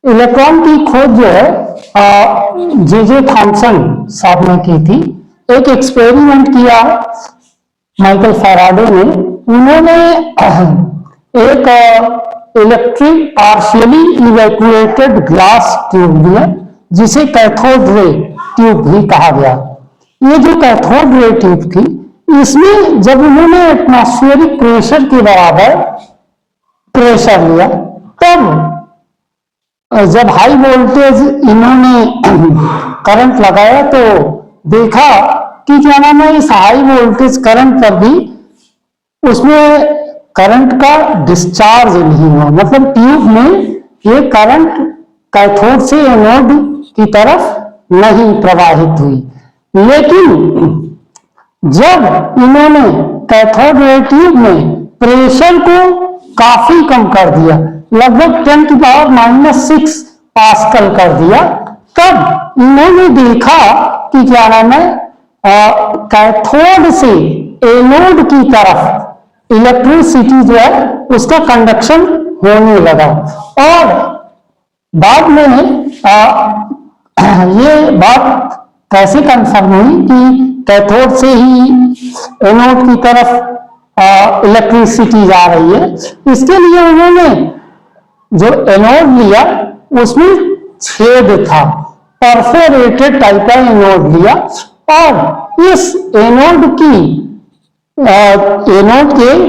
Electron की खोज जो है जे थॉमसन साहब ने की थी। एक एक्सपेरिमेंट किया माइकल फैराडे ने। उन्होंने एक electric partially evacuated glass tube लिया जिसे कैथोड रे ट्यूब भी कहा गया। ये जो कैथोड रे ट्यूब थी, इसमें जब उन्होंने एटमॉस्फेरिक प्रेशर के बराबर प्रेशर लिया, तब जब हाई वोल्टेज इन्होंने करंट लगाया तो देखा कि क्या नाम है, इस हाई वोल्टेज करंट पर भी उसमें करंट का डिस्चार्ज नहीं हुआ। मतलब ट्यूब में ये करंट कैथोड से एनोड की तरफ नहीं प्रवाहित हुई। लेकिन जब इन्होंने कैथोड रे ट्यूब में प्रेशर को काफी कम कर दिया, लगभग 10⁻⁻⁶ पास्कल कर दिया, तब इन्होंने देखा कि क्या नाम है, कैथोड से एनोड की तरफ इलेक्ट्रिसिटी जो है उसका कंडक्शन होने लगा। और बाद में ये बात कैसे कंफर्म हुई कि कैथोड से ही एनोड की तरफ इलेक्ट्रिसिटी जा रही है। इसके लिए उन्होंने जो एनोड लिया उसमें छेद था, परफोरेटेड टाइप का एनोड लिया, और इस एनोड के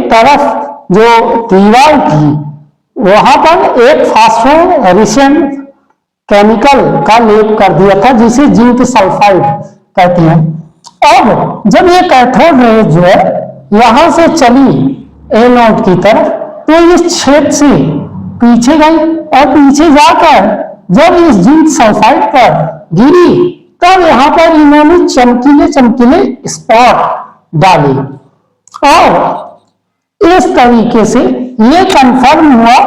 तरफ जो दीवार थी वहां पर एक फास्फोरेसेंट केमिकल का लेप कर दिया था जिसे जिंक सल्फाइड कहते हैं। अब जब ये कैथोड रे जो है यहां से चली एनोड की तरफ, तो इस छेद से पीछे गई और पीछे जाकर जब इस जिंक सल्फाइड पर गिरी, तब यहां पर इन्होंने चमकीले चमकीले स्पॉट डाले। और इस तरीके से ये कंफर्म हुआ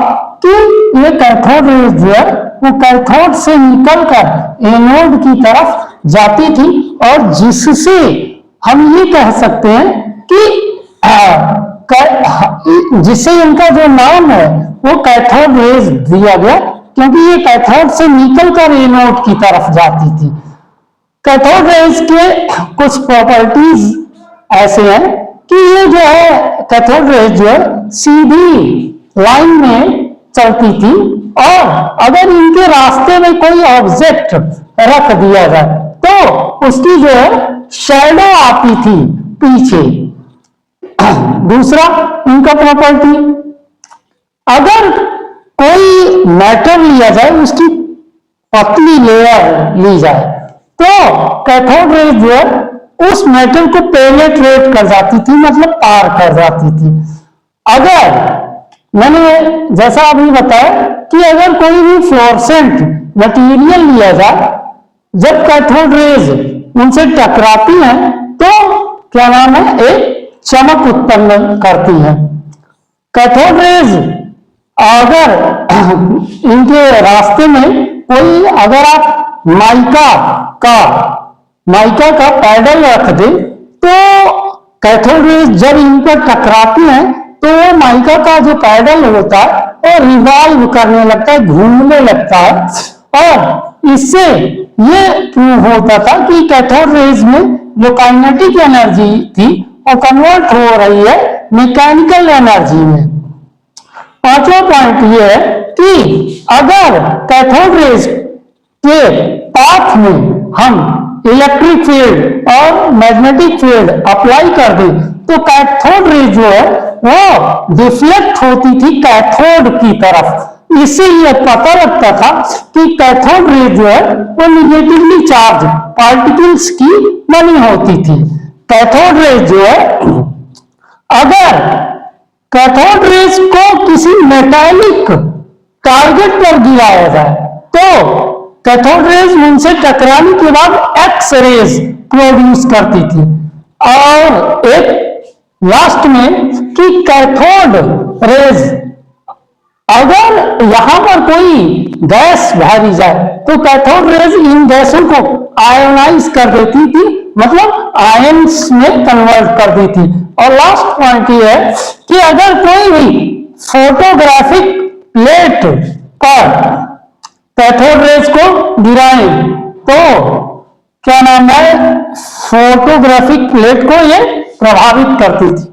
कि ये कैथोड रे जो है वो कैथोड से निकलकर एनोड की तरफ जाती थी, और जिससे हम ये कह सकते हैं कि जिससे इनका जो नाम है वो कैथोड रेज दिया गया, क्योंकि ये कैथोड से निकलकर एनोड की तरफ जाती थी। कैथोड रेज के कुछ प्रॉपर्टीज ऐसे हैं कि ये जो है कैथोड रेज जो है सीधी लाइन में चलती थी, और अगर इनके रास्ते में कोई ऑब्जेक्ट रख दिया जाए तो उसकी जो है शैडो आती थी पीछे। दूसरा इनका प्रॉपर्टी, अगर कोई मैटर लिया जाए, उसकी पतली लेयर ली जाए, तो कैथोड रे जो है उस मेटल को पेनेट्रेट कर जाती थी, मतलब पार कर जाती थी। अगर मैंने जैसा अभी बताया कि अगर कोई भी फ्लोरोसेंट मटेरियल लिया जाए, जब कैथोड रेज उनसे टकराती हैं तो क्या नाम है, एक चमक उत्पन्न करती है। कैथोड रेज अगर इनके रास्ते में कोई, अगर आप माइका का पैडल रख दे, तो कैथोड रेज जब इन पर टकराती हैं तो वो माइका का जो पैडल होता है वो रिवॉल्व करने लगता है, घूमने लगता है, और इससे ये प्रूव होता था कि कैथोड रेज में जो काइनेटिक एनर्जी थी वो कन्वर्ट हो रही है मैकेनिकल एनर्जी में। पांचवा पॉइंट ये है कि अगर कैथोड रेज के पाथ में हम इलेक्ट्रिक फील्ड और मैग्नेटिक फील्ड अप्लाई कर दें तो कैथोड रे जो है वो डिफ्लेक्ट होती थी कैथोड की तरफ। इससे यह पता लगता था कि कैथोड रे जो है वो निगेटिवली चार्ज पार्टिकल्स की बनी होती थी। कैथोड रे जो है, अगर कैथोड रेज को किसी मेटालिक टारगेट पर गिराया जाए तो कैथोड रेज उनसे टकराने के बाद एक्स रेज प्रोड्यूस करती थी। और एक लास्ट में कि कैथोड रेज अगर यहां पर कोई गैस भरी जाए तो कैथोड रेज इन गैसों को आयोनाइज कर देती थी, मतलब आयंस में कन्वर्ट कर देती। और लास्ट पॉइंट ये है कि अगर कोई भी फोटोग्राफिक प्लेट पर कैथोड रेज को गिराएं तो क्या नाम है, फोटोग्राफिक प्लेट को ये प्रभावित करती थी।